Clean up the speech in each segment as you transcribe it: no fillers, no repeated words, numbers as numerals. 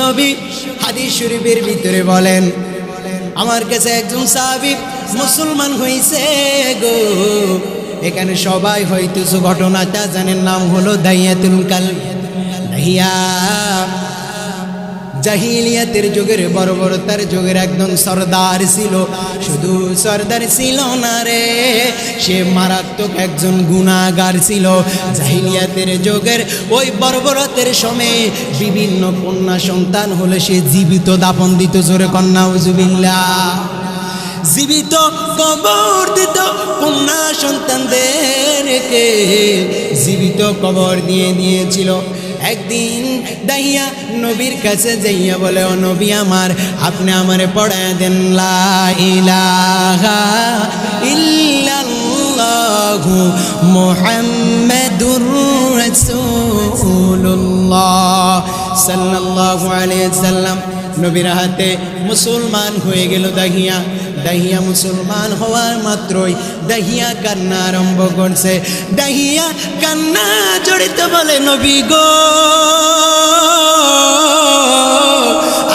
বিশ্বনবী হাদিস শরীফের ভিতরে বলেন, আমার কাছে একজন সাহাবী মুসলমান হয়েছে গো। এখানে সবাই হয়তো ঘটনাটা জানেন, নাম হলো দাহিয়াতুল কালব। দাহিয়া জাহিলিয়াতের যুগের বর্বরতার যুগের একজন সরদার ছিল। শুধু সরদার ছিল না রে, সে মারাত্মক একজন গুনাহগার ছিল। জাহিলিয়াতের যুগের ওই বর্বরতার সময়ে বিভিন্ন কন্যা সন্তান হলে সে জীবিত দাফন দিত। জোরে কন্যা উজুবিল্লাহ। জীবিত কবর দিত কন্যা সন্তানদেরকে, জীবিত কবর দিয়ে দিয়েছিল। একদিন দাহিয়া নবীর কাছে যাইয়া বলে, ও নবী আমার, আপনি আমারে পড়ায় দেন লা ইলাহা ইল্লাল্লাহু মুহাম্মাদুর রাসূলুল্লাহ সাল্লাল্লাহু আলাইহি সাল্লাম। নবীর হাতে মুসলমান হয়ে গেল দাহিয়া। দাহিয়া মুসলমান হওয়ার মাত্রই দাহিয়া কান্না আরম্ভ করছে। দাহিয়া কান্না জড়িত বলে, নবী গো,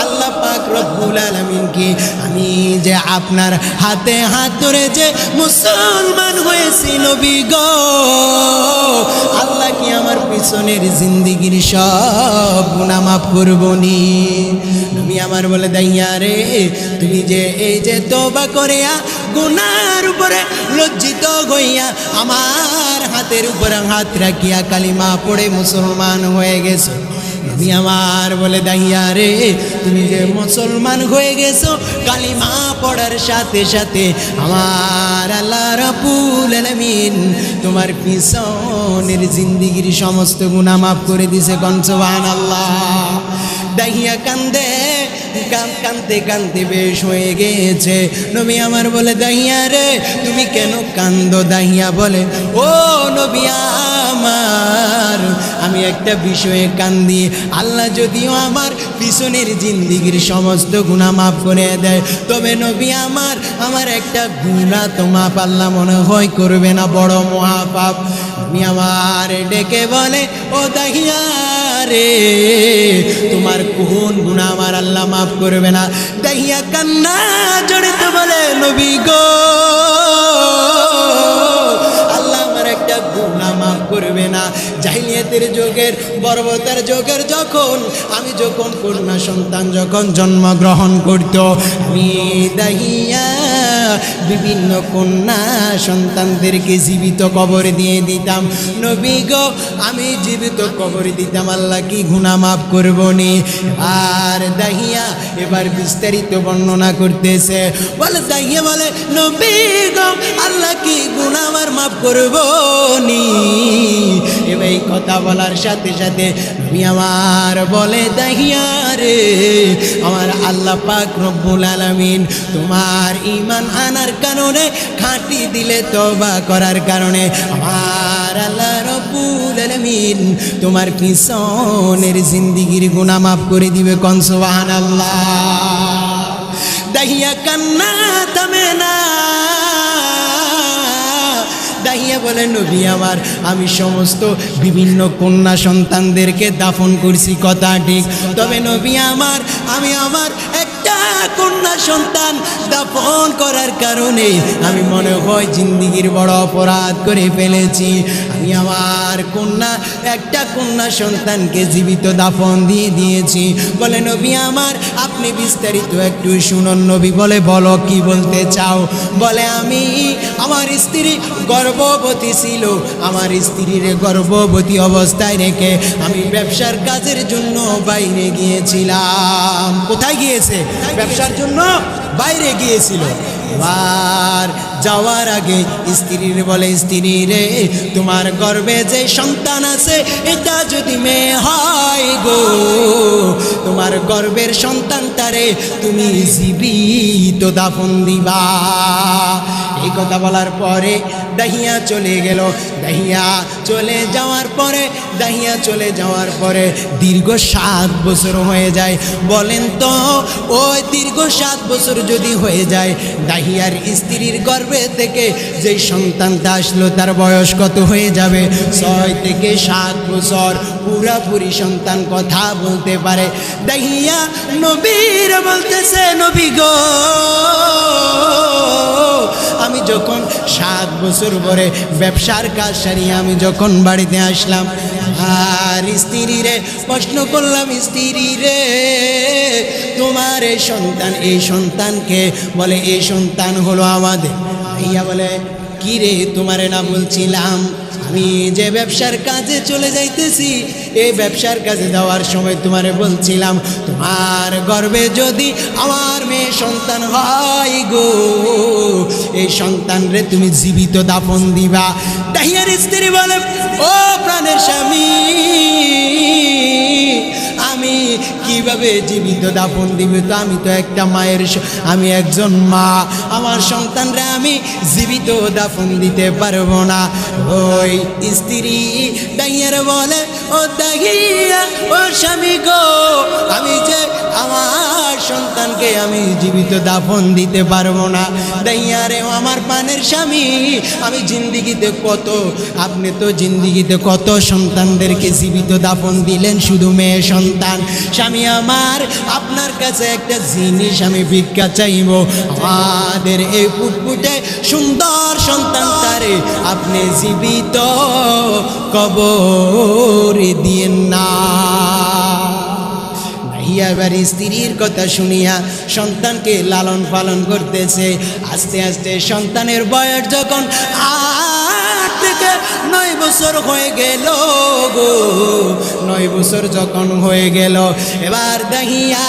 আল্লাহ পাক রব্বুল আলামিন কি আমি যে আপনার হাতে হাত ধরে যে মুসলমান হয়েছি, নবী গো, আল্লাহ কি আমার পিছনের জিন্দেগির সব গুনাহ মাফ করবনি? নবী আমার বলে, দাইয়া রে, তুমি যে এই যে তওবা করিয়া গুনার উপরে লজ্জিত হইয়া আমার হাতের উপরে হাত রাখিয়া কালিমা পড়ে মুসলমান হয়ে গেছো। নবী আমার বলে, দাইয়া রে, তুমি যে মুসলমান হয়ে গেছো, কালিমা পড়ার সাথে সাথে আমার আল্লাহ রাব্বুল আলামিন তোমার পিছনের জিন্দেগির সমস্ত গুনাহ মাফ করে দিয়েছে। কোন সুবহানাল্লাহ। দাহিয়া কান্দে, কান্দতে কান্দতে বেশ হয়ে গেছে। নবী আমার বলে, দাহিয়া রে, তুমি কেন কান্দো? দাহিয়া বলে, ও নবী আমার, আমি একটা বিষয়ে কান্দি। আল্লাহ যদিও আমার পিছনের জিন্দেগির সমস্ত গুনাহ মাফ করে দেয়, তবে নবী আমার একটা গুনাহ তো মাফ আল্লাহ মনে হয় করবে না, বড় মহাপাপ। নবী আমার ডেকে বলে, ও দাহিয়া রে, তোমার কোন গুনাহ আমার আল্লাহ মাফ করবে না? দাহিয়া কান্না জড়িত বলে, নবী গো, আল্লাহ আমার একটা গুনাহ মাফ করবে না? জাহিলিয়াতের যুগের বর্বরতার যুগের আমি যখন কন্যা সন্তান যখন জন্মগ্রহণ করত, আমি দাহিয়া বিভিন্ন কন্যা সন্তানদেরকে জীবিত কবর দিয়ে দিতাম। নবী গো, আমি জীবিত কবর দিতাম, আল্লাহ কি গুনাহ মাফ করবনি? আর দাহিয়া এবার বিস্তারিত বর্ণনা করতেছে। বলে, দাহিয়া বলে, নবী গো, আল্লাহ কি গুনাহ আমার মাফ করবনি? এবার এই কথা বলার সাথে সাথে নবী আমার বলে, দাহিয়া রে, আমার আল্লাহ পাক রব্বুল আলামিন তোমার ঈমান আনার কারণে, খাঁটি দিলে তওবা করার কারণে আমার আল্লাহ রব্বুল আলামিন তোমার পিছনের জিন্দেগির গুনাহ মাফ করে দিবে। কোন সুবহানাল্লাহ। দাহিয়া কান্না থামে না। দাহিয়া বলে, নবী আমার, আমি সমস্ত বিভিন্ন কন্যা সন্তানদেরকে দাফন করছি, কথা ঠিক, তবে নবী আমার, আমি আমার একটা কন্যা সন্তান দাফন করার কারণে আমি মনে হয় জিন্দেগির বড় অপরাধ করে ফেলেছি। আমি আমার একটা কন্যা সন্তানকে জীবিত দাফন দিয়ে দিয়েছি। বলে, নবী আমার, আপনি বিস্তারিত একটু শুনুন। নবী বলে, বলো, কি বলতে চাও? বলে, আমার স্ত্রী গর্ভবতী ছিল, আমার স্ত্রীর গর্ভবতী অবস্থায় রেখে আমি ব্যবসার কাজের জন্য বাইরে গিয়েছিলাম। কোথায় গিয়েছে? ব্যবসার জন্য বাইরে গিয়েছিল। আর যাওয়ার আগে স্ত্রীর বলে, স্ত্রী রে, তোমার গর্ভে যে সন্তান আছে, এটা যদি মেয়ে হয় গো, তোমার গর্ভের সন্তানটারে তুমি জীবিত দাফন দিবা। এই কথা বলার পরে দাহিয়া চলে গেল। দাহিয়া চলে যাওয়ার পরে দীর্ঘ 7 বছর হয়ে যায়। বলেন তো, ওই দীর্ঘ 7 বছর যদি হয়ে যায়, দাহিয়ার স্ত্রীর গর্ভে থেকে যে সন্তানটা আসলো তার বয়স কত হয়ে যাবে? 6 থেকে 7 বছর। পুরাপুরি সন্তান কথা বলতে পারে। দাহিয়া নবীর বলতেছে, নবী গো, আমি যখন 7 বছর পরে ব্যবসার কাজ সারিয়ে আমি যখন বাড়িতে আসলাম, আর স্ত্রীরে প্রশ্ন করলাম, স্ত্রী রে তোমার এই সন্তানকে? বলে এই সন্তান হলো আমাদের। ভাইয়া বলে কি রে, তোমারে না বলছিলাম আমি যে ব্যবসার কাজে চলে যাইতেছি, এই ব্যবসার কাজে যাওয়ার সময় তোমারে বলছিলাম তোমার গর্ভে যদি আমার মেয়ে সন্তান হয় গো, এই সন্তান রে তুমি জীবিত দাফন দিবা। দাহিয়ার স্ত্রী বলে, ও প্রাণের স্বামী, আমি কিভাবে জীবিত দাফন দিব? তো আমি তো একটা মায়ের, আমি একজন মা, আমার সন্তানরা আমি জীবিত দাফন দিতে পারবো না। ওই স্ত্রী দাহিয়ার বলে, ও দাহিয়া, ও স্বামী গো, আমি যে আমার সন্তানকে আমি জীবিত দাফন দিতে পারবো না। দাহিয়ারে আমার পানের স্বামী, আমি জিন্দিগিতে কত, আপনি তো জিন্দিগিতে কত সন্তানদেরকে জীবিত দাফন দিলেন, শুধু মেয়ে সন্তান। স্বামী আমার, আপনার কাছে একটা জিনিস আমি ভিক্ষা চাইব, আমাদের এই ফুটফুটে সুন্দর সন্তানটারে আপনি জীবিত কবরে দিয়েন না। এবার স্ত্রীর কথা শুনিয়া সন্তানকে লালন পালন করতেছে। আস্তে আস্তে সন্তানের বয়স যখন 8 থেকে 9 বছর হয়ে গেল গো, 9 বছর যখন হয়ে গেল, এবার দাহিয়া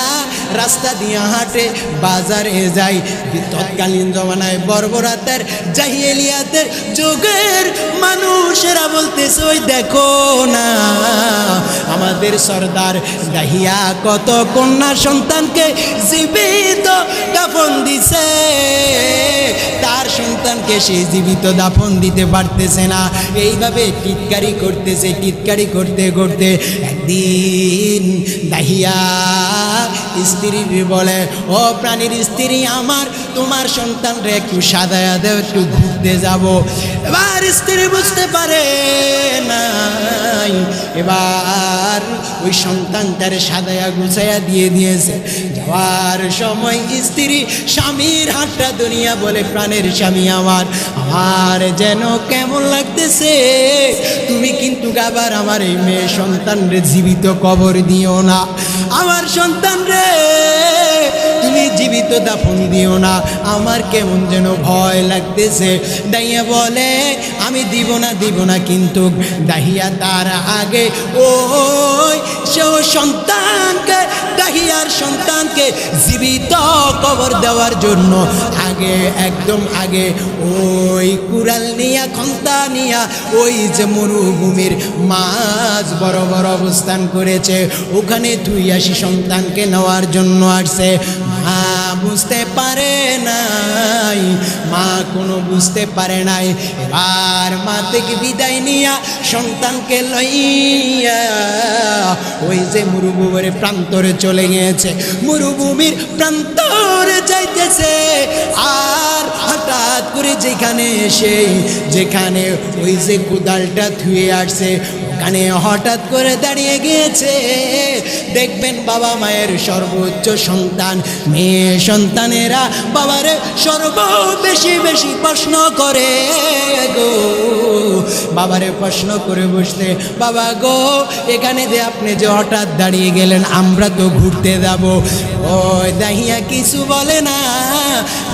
রাস্তা দিয়ে হাঁটে, বাজারে যাই। তৎকালীন জমানায় বর্বরাতের জাহিলিয়াতের যুগের মানুষেরা বলতেছে, ওই দেখো না আমাদের সর্দার দাহিয়া কত কন্যা সন্তানকে জীবিত দাফন দিছে, তার সন্তানকে সে জীবিত দাফন দিতে পারতেছে না। এইভাবে টিটকারি করতেছে, টিটকারি করতে করতে একদিন দাহিয়া স্ত্রী বলে, ও প্রাণীর স্ত্রী আমার, তোমার সন্তানরা একটু সাজায়া দেও, একটু ঘুরতে যাব। এবার স্ত্রী বুঝতে পারে নাই, এবার ওই সন্তানটারে সাজায়া গুছাইয়া দিয়ে দিয়েছে। যাওয়ার সময় স্ত্রী স্বামীর হাতটা দুনিয়া বলে, প্রাণের স্বামী আমার, আমার যেন কেমন লাগতেছে, তুমি কিন্তু আবার আমার এই মেয়ে সন্তান রে জীবিত কবর দিও না, আমার সন্তান রে তুমি জীবিত দাফন দিও না, আমার কেমন যেন ভয় লাগতেছে। দাহিয়া বলে, আমি দিব না, কিন্তু দাহিয়া তার আগে ওই সন্তানকে, দাহিয়ার সন্তানকে জীবিত কবর দেওয়ার জন্য আগে, একদম আগে ওই কুড়াল নিয়া, খন্তা নিয়া, ওই যে মরুভূমির মাঝ বরাবর অবস্থান করেছে, ওখানে 82 সন্তানকে নেওয়ার জন্য আসছে। মা বুঝতে পারে নাই, মা কোনো বুঝতে পারে নাই। এবার মা থেকে বিদায় নিয়া সন্তানকে লইয়া ওই যে মরুভূমির প্রান্তরে চলে গিয়েছে, মরুভূমির প্রান্তরে যাইতেছে। আর হঠাৎ করে যেখানে ওই যে কোদালটা ধুয়ে আসছে, ওখানে হঠাৎ করে দাঁড়িয়ে গিয়েছে। দেখবেন বাবা মায়ের সর্বোচ্চ সন্তান মেয়ে সন্তানেরা বাবারে বেশি প্রশ্ন করে গো, বাবারে প্রশ্ন করে বসতে, বাবা গো এখানে যে আপনি যে হঠাৎ দাঁড়িয়ে গেলেন, আমরা তো ঘুরতে যাব। ওই দাহিয়া কিছু বলে না,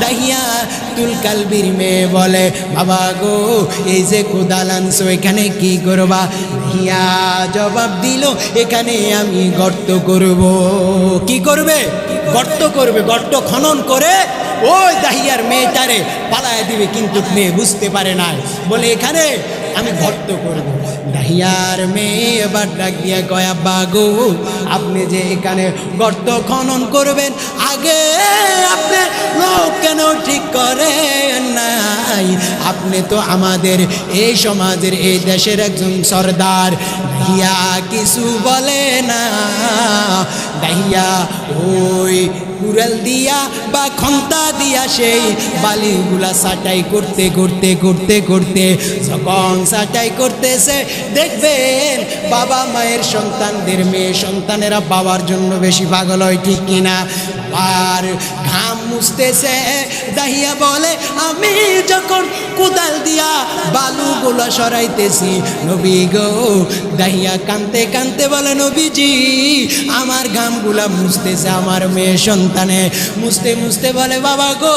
দাহিয়া তুলকালবির মেয়ে বলে, বাবা গো এই যে কোদাল আনছো এখানে কি করবা? দাহিয়া জবাব দিল, এখানে আমি গর্ত করব। কি করবে? গর্ত করবে। গর্ত খনন করে ওই দাহিয়ার মেয়েটারে পালায় দিবে, কিন্তু মেয়ে বুঝতে পারে না, বলে এখানে আমি গর্ত করব। দাহিয়ার মেয়ে এবার ডাক দিয়া কয়, আব্বা গো আপনি যে এখানে গর্ত খনন করবেন, আগে আপনি লোক কেন ঠিক করেন নাই? আপনি তো আমাদের এই সমাজের, এই দেশের একজন সর্দার। দাহিয়া কিছু বলে না। দাহিয়া ওই কুড়াল দিয়া বা খন্তা দিয়া সেই বালিগুলা ছাঁটাই করতে করতে করতে করতে যখন ছাঁটাই করতেছে, দেখবেন বাবা মায়ের সন্তানদের মেয়ে সন্তানেরা বাবার জন্য বেশি পাগল হয়, ঠিক কিনা? আর ঘাম মুছতেছে, দাহিয়া বলে আমি যখন কোদাল দিয়া বালুগুলো সরাইতেছি, নবী গো, দাহিয়া কানতে কানতে বলে নবীজি আমার ঘামগুলা মুছতেছে আমার মেয়ে সন্তানে। মুছতে মুছতে বলে বাবা গো,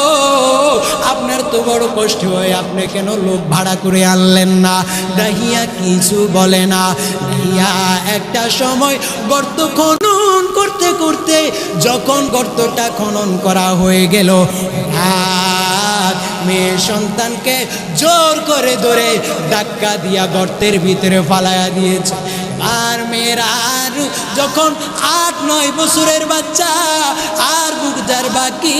আপনার তো বড় কষ্ট হয়, আপনি কেন লোক ভাড়া করে আনলেন না? দাহিয়া কিছু বলে না। দাহিয়া একটা সময় গর্ত খনন করতে করতে যখন গর্তটা খনন করা হয়ে গেল, মেয়ে সন্তানকে জোর করে ধরে ধাক্কা দিয়া গর্তের ভিতরে ফালাইয়া দিয়েছে। আর মেয়েরা আর যখন 8-9 বছরের বাচ্চা, আর বুঝার বাকি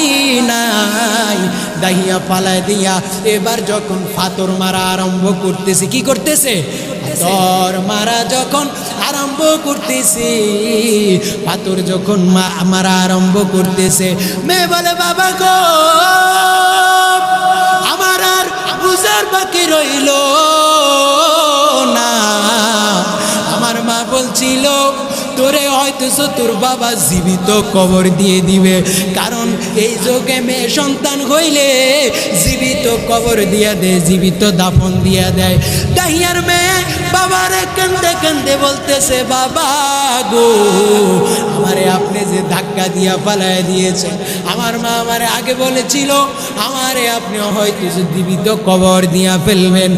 নাই, দাহিয়া ফালাই দিয়া এবার যখন ফাতর মারা আরম্ভ করতেছে, কি করতেছে? ফাতর মারা যখন আরম্ভ করতেছি, পাথর যখন মারা আরম্ভ করতেছে, মেয়ে বলে বাবা গো, আমার আর বুঝার বাকি রইল না। আমার মা বলছিল তোরে হয়তো তোর বাবা জীবিত কবর দিয়ে দিবে, কারণ এই যুগে মেয়ে সন্তান হইলে জীবিত কবর দিয়া দেয়, জীবিত দাফন দিয়া দেয়। দাহিয়ার মেয়ে বাবারে কান্দে কান্দে বলতেছে বাবা গো, আমারে আপনি যে ধাক্কা দিয়া পালাই দিয়েছেন, আমার মা আমারে আগে বলেছিল আমারে আপনি হয়তো জীবিত কবর দিয়া ফেলবেন।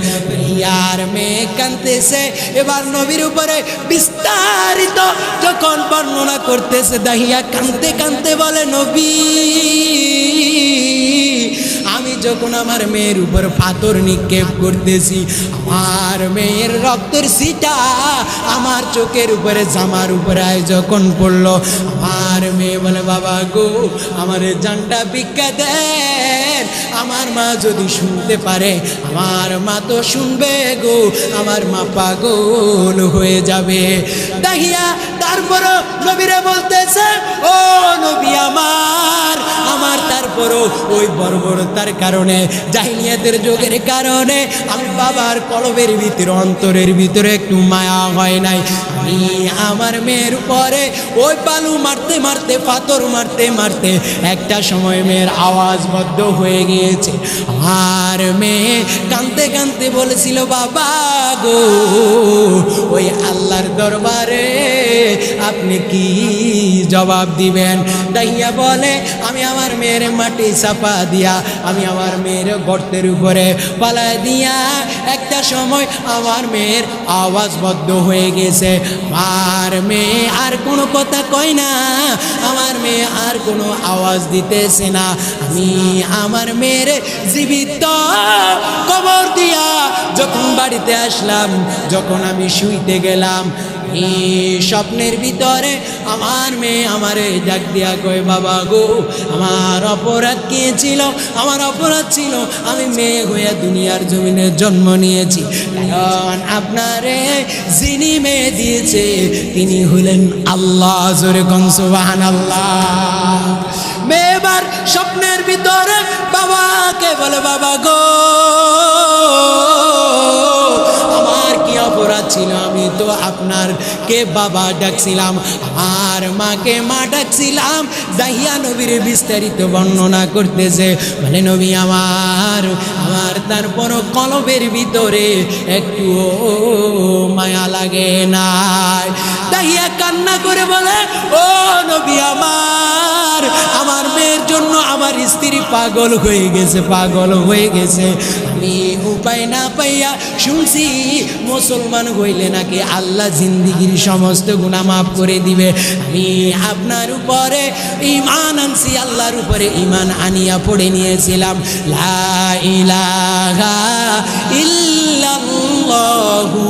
ইয়ার মেয়ে কাঁদতেছে, এবার নবীর উপরে বিস্তারিত যখন বর্ণনা করতেছে, দাহিয়া কাঁদতে কাঁদতে বলে নবী আমি যখন আমার মেয়ের উপর পাথর নিক্ষেপ করতেছি, আমার মেয়ের রক্তের ছিটা আমার চোখের উপরে জামার উপরে যখন পড়লো, আমার মেয়ে বলে বাবা গো, আমার জানটা ভিক্ষা দেন, আমার মা যদি শুনতে পারে, আমার মা তো শুনবে গো, আমার মা পাগল হয়ে যাবে। দাহিয়া তারপরও নবীরে বলতেছে ও নবী আমার, আমার তারপরও ওই বর্বরতার কারণে, জাহিলিয়াতের যুগের কারণে আমি বাবার কলবের ভিতরে, অন্তরের ভিতরে একটু মায়া হয় নাই। আমি আমার মেয়ের উপরে ওই বালু মারতে মারতে, পাথর মারতে মারতে একটা সময় মেয়ের আওয়াজ বদ্ধ হয়ে গিয়েছে। আমার মেয়ে কাঁদতে কাঁদতে বলেছিল বাবা গো, ওই আল্লাহর দরবারে আপনি কি জবাব দিবেন? দাহিয়া বলে আমি আমার মেয়ের মাটি চাপা দিয়া, আমি আমার মেয়ের গর্তের উপরে পালাই দিয়া, একটা সময় আমার মেয়ের আওয়াজ বদ্ধ হয়ে গেছে। আমার মেয়ে আর কোনো কথা কয় না, আমার মেয়ে আর কোনো আওয়াজ দিতেছে না। আমি আমার মেয়ের জীবিত কবর দিয়া যখন বাড়িতে আসলাম, যখন আমি শুইতে গেলাম, এই স্বপ্নের ভিতরে আমার মেয়ে আমারে ডাক দিয়া কয় বাবা গো, আমার অপরাধ কি ছিল? আমার অপরাধ ছিল আমি মেয়ে হইয়া দুনিয়ার জমিনে জন্ম নিয়েছি, কারণ আপনারে যিনি মেয়ে দিয়েছে তিনি হলেন আল্লাহ। জোরে কোন সুবহানাল্লাহ। মেয়ে এবার স্বপ্নের ভিতরে বাবাকে বলে বাবা গো, আমার কি অপরাধ ছিল? আমি তো আপনার কে বাবা ডাকছিলাম, আমার মাকে মা ডাকছিলাম। দাহিয়া নবীর বিস্তারিত বর্ণনা করতেছে, বলে নবী আমার তারপর কলবের ভিতরে একটু মায়া লাগে না। দাহিয়া কান্না করে বলে ও নবী আমার মেয়ের জন্য আমার স্ত্রী পাগল হয়ে গেছে, পাগল হয়ে গেছে। আমি উপায় না পাইয়া শুনছি মুসলমান হইলে নাকি আল্লাহ জিন্দিগির সমস্ত গুনাহ মাফ করে দিবে। আমি আপনার উপরে ঈমান আনছি, আল্লাহর উপরে ঈমান আনিয়া পড়ে নিয়েছিলাম লা ইলাহা ইল্লাল্লাহু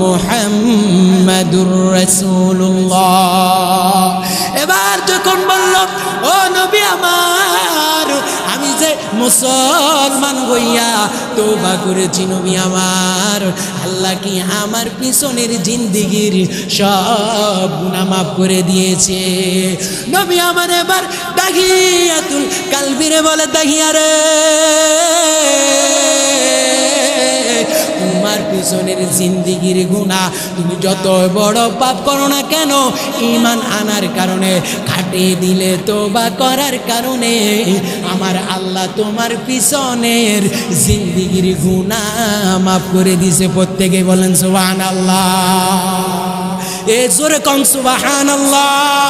মুহাম্মাদুর রাসূলুল্লাহ। এবার যখন বলল ও নবী আমার, আমি যে মুসলমান হইয়া তওবা করেছি নবী আমার, আল্লাহ কি আমার পিছনের জিন্দেগির সব গুনাহ মাফ করে দিয়েছে। নবী আমার এবার তাহিয়াতুল কালবিরে বলে, তাহিয়া রে তোমার পিছনের জিন্দেগির গুনাহ তুমি যত বড় পাপ করো না কেন, ঈমান আনার কারণে কাটিয়ে দিলে, তওবা করার কারণে আমার আল্লাহ তোমার পিছনের জিন্দেগির গুনাহ মাফ করে দিয়েছে। প্রত্যেকে বলেন সুবহানাল্লাহ। এ জোরে কম সুবহানাল্লাহ।